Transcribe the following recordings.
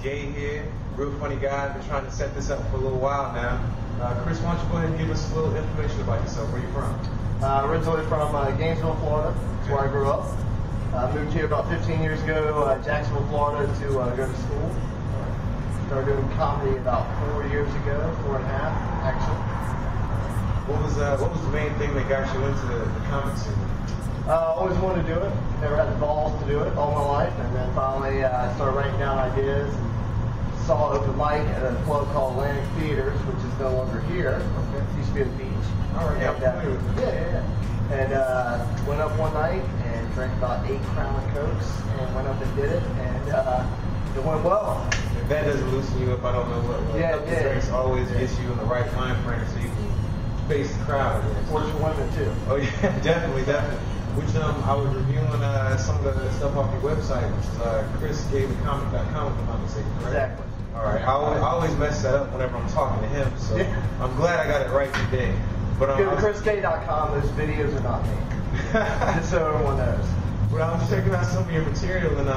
Gay here, real funny guy. Been trying to set this up for a little while now. Chris, why don't you go ahead and give us a little information about yourself? Where you from? Originally from Gainesville, Florida. That's where I grew up. Moved here about 15 years ago, Jacksonville, Florida, to go to school. Started doing comedy about 4 years ago, 4.5 actually. What was the main thing that got you into the comic scene? Always wanted to do it. Never had the balls to do it all my life, and then finally started writing down ideas. And saw an open mic at a club called Atlantic Theaters, which is no longer here. Okay. It used to be at the beach. All right, yeah. And went up one night and drank about 8 Crown and Cokes, and went up and did it, and it went well. If that doesn't loosen you up, I don't know what. Drinks always gets you in the right mind frame so you can face the crowd. Works for women too. Oh yeah, definitely. Which I was reviewing some of the stuff off your website, which is chrisgavethecomic.com, if I'm not mistaken, correct? Exactly. All right. I always mess that up whenever I'm talking to him, so I'm glad I got it right today. But go to chrisgave.com. Those videos are not me. Just so everyone knows. But I was checking out some of your material, and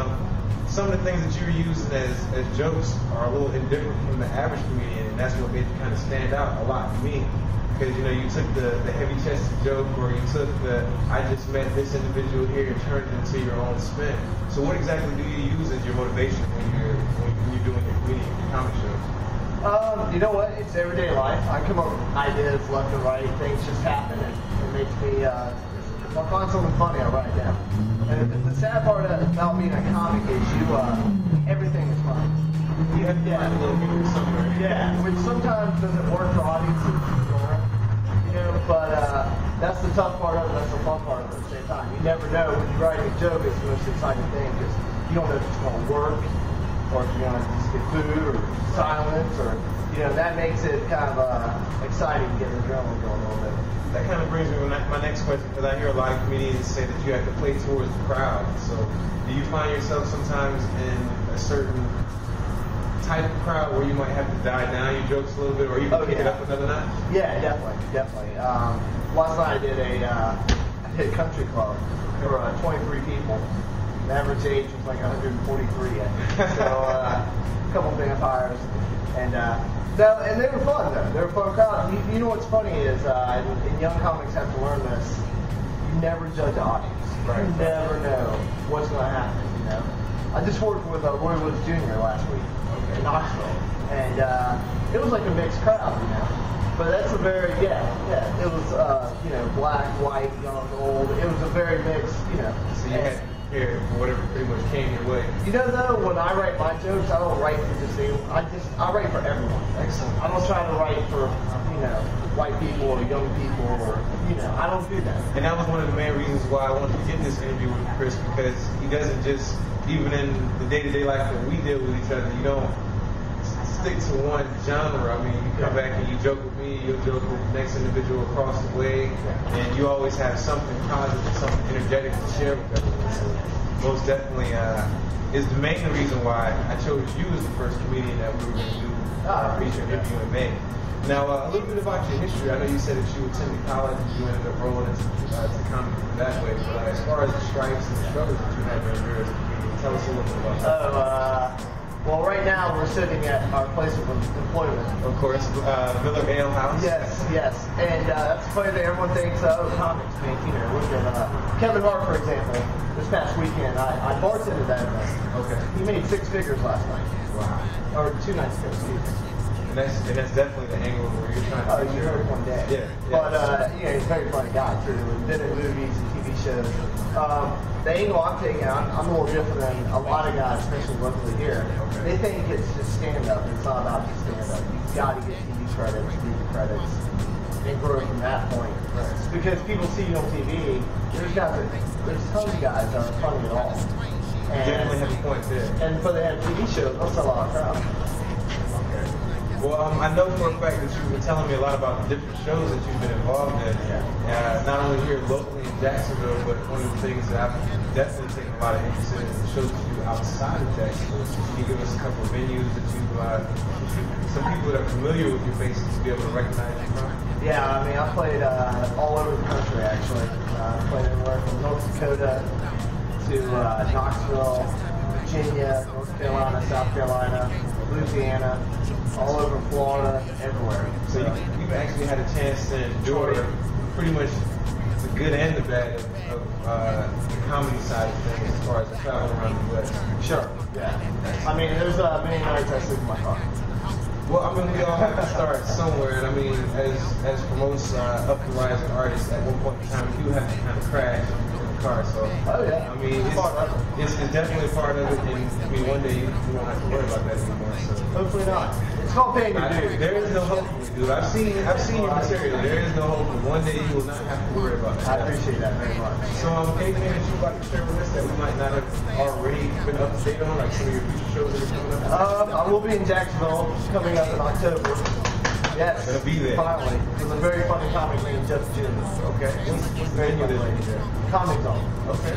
some of the things that you're using as jokes are a little indifferent from the average comedian, and that's what made you kind of stand out a lot to me. Because you took the heavy-chested joke, or you took the I just met this individual here and turned it into your own spin. So what exactly do you use as your motivation when you're doing your comic shows? You know what? It's everyday life. I come up with ideas left and right. Things just happen, and it makes me. If I find something funny, I write it down. And the sad part about being a comic is everything is funny. You have to find a little humor somewhere. Yeah, which sometimes doesn't work for audiences. But that's the tough part of it, that's the fun part of it at the same time. You never know when you write a joke, it's the most exciting thing because you don't know if it's going to work or if you're going to just get food or silence or, that makes it kind of exciting to get the adrenaline going a little bit. That kind of brings me to my next question, because I hear a lot of comedians say that you have to play towards the crowd. So do you find yourself sometimes in a certain type of crowd where you might have to die down your jokes a little bit, or you can pick it up another notch? Yeah, definitely. Last night I did a country club. There were 23 people. The average age was like 143, I think. So a couple of vampires, and they were fun though. They were a fun crowd. You know what's funny is, and young comics have to learn this. You never judge the audience. Right. You never know what's going to happen. I just worked with Roy Woods Jr. last week in Knoxville, and it was like a mixed crowd, But that's a very it was black, white, young, old. It was a very mixed, So you had here for whatever pretty much came your way. Though, when I write my jokes, I don't write for just I write for everyone. Excellent. I don't try to write for white people or young people or I don't do that. And that was one of the main reasons why I wanted to get this interview with Chris, because he doesn't just, even in the day-to-day life that we deal with each other, you don't stick to one genre. I mean, you come back and you joke with me, you'll joke with the next individual across the way, and you always have something positive, something energetic to share with everyone. So most definitely is the main reason why I chose you as the first comedian that we were going to do our feature interview in May. Now, a little bit about your history. I know you said that you attended college and you ended up rolling into comedy that way, but as far as the stripes and the struggles that you had during your comedian, tell us a little bit about that. Well, right now we're sitting at our place of employment. Of course, Miller Ale House. Yes. And that's the funny thing. Everyone thinks, comics make, look at Kevin Hart, for example. This past weekend, I bartended that event. Okay. He made 6 figures last night. Wow. Or 2 nights ago, excuse me. And that's definitely the angle where you're trying to. You heard it one day. Yeah. But he's a very funny guy too. Been in movies and TV shows. The angle I'm taking, I'm a little different than a lot of guys, especially locally here. Okay. They think it's just stand-up. It's not about just stand-up. You've got to get TV credits, movie credits, and grow from that point. Right. Because people see you on TV. There's tons of guys that aren't funny at all. And you definitely have a point there. And but they have TV shows. They'll sell out a crowd. Well, I know for a fact that you've been telling me a lot about the different shows that you've been involved in. Not only here locally in Jacksonville, but one of the things that I've definitely taken a lot of interest in is the shows that you do outside of Jacksonville. So can you give us a couple of venues that some people that are familiar with your faces to be able to recognize you from? Yeah, I mean, I played all over the country, actually. I played anywhere from North Dakota to Knoxville, Virginia, North Carolina, South Carolina, Louisiana, all over Florida, everywhere. So you've actually had a chance to endure pretty much the good and the bad of the comedy side of things as far as travel around the U.S. Sure, yeah. I mean, there's many nights I sleep in my car. Well, I mean, we all have to start somewhere, and I mean, as for most up and rising artists, at one point in time, you do have to kind of crash in the car. So, oh yeah, I mean, it's definitely part of it, and I mean, one day you won't have to worry about that anymore. So. Hopefully not. It's called paying your dues. There is no hope for me, dude. I've seen your material. There is no hope. One day you will not have to worry about that. I appreciate that very much. So, anything that you'd like to share with us that we might not have already been up to date on, like some of your future shows that are coming up? I will be in Jacksonville coming up in October. Yes, gonna be there. Finally. It's a very funny comic named Just Jim. Okay. What's the venue that you're there? Comic Zone. Okay.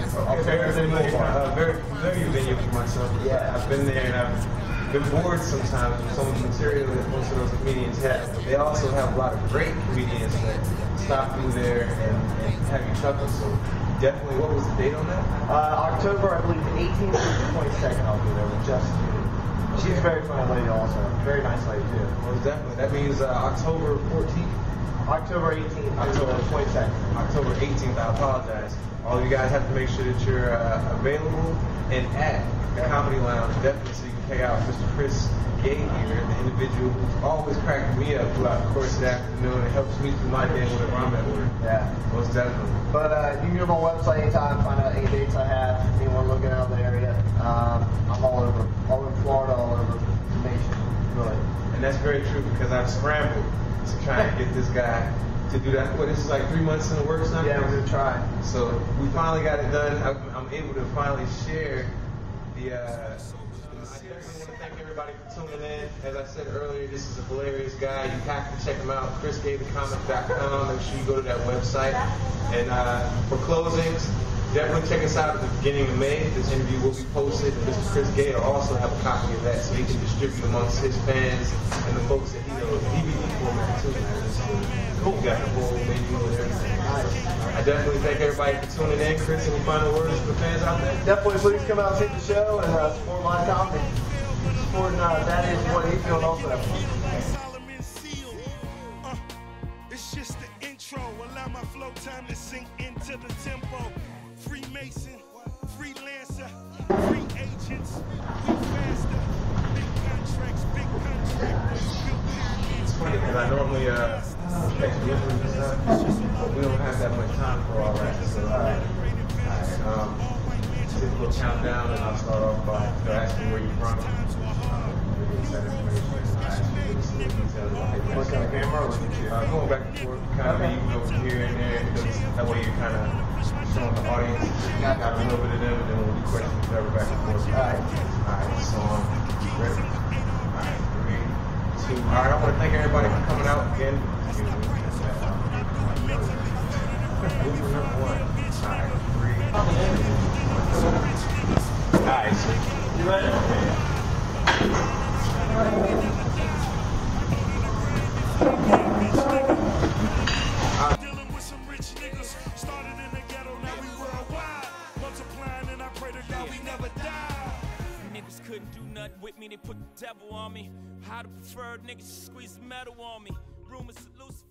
Very Very venue for myself. Yeah. I've been there and I've been bored sometimes with some of the material that most of those comedians have. But they also have a lot of great comedians that stop through there and have you chuckle. So definitely, what was the date on that? October, I believe, 18th to the 22nd. I'll be there with Just Jim. She's a very funny lady also. Very nice lady too. Most definitely. That means October 14th? October 18th. October 22nd. October 18th. I apologize. All you guys have to make sure that you're available and at the Comedy Lounge, definitely, so you can check out Mr. Chris Gay here, the individual who's always cracking me up throughout the course of the afternoon. It helps me through my day whenever I'm at work. Yeah. Most definitely. But you can go to my website anytime, find out any dates I have, anyone looking out of the area. I'm all over Florida, all over the nation, really. And that's very true because I've scrambled to try and get this guy to do that. What, this is like 3 months in the works now? Yeah, we're going to try. So we finally got it done. I'm able to finally share the... I definitely want to thank everybody for tuning in. As I said earlier, this is a hilarious guy. You have to check him out. ChrisGayTheComic.com. Make sure you go to that website. And for closings, definitely check us out at the beginning of May. This interview will be posted. Mr. Chris Gay will also have a copy of that so he can distribute amongst his fans and the folks that he knows. DVD format too, man. Cool. You got the whole menu and everything. I definitely thank everybody for tuning in. Chris, any final words for fans out there? Definitely please come out and see the show and support my comedy. Support That Is What He Feels also. It's just the intro. Allow my flow time to sink into the tempo. Freemason, freelancer, free agents, we faster. Big contracts, big contractors. It's funny because I normally catch deliveries and stuff, but we don't have that much time for all that. So, just a little countdown, and I'll start off by asking where you're from. That information. Look at the camera or look at you? Going back and forth, kind of even over here and there, because that way you're kind of showing the audience a little bit of them, and then we'll do questions forever back and forth. Alright, so ready? Alright, 3, 2. Alright, I want to thank everybody for coming out again. Movement number 1. Alright, 3, 2, 1. Alright, so you ready? Dealing with some rich niggas, started in the ghetto, now we worldwide. Multiplying and I pray to God we never die. Niggas couldn't do nothing with me, they put the devil on me. How the preferred niggas squeeze the metal on me. Rumors of Lucifer.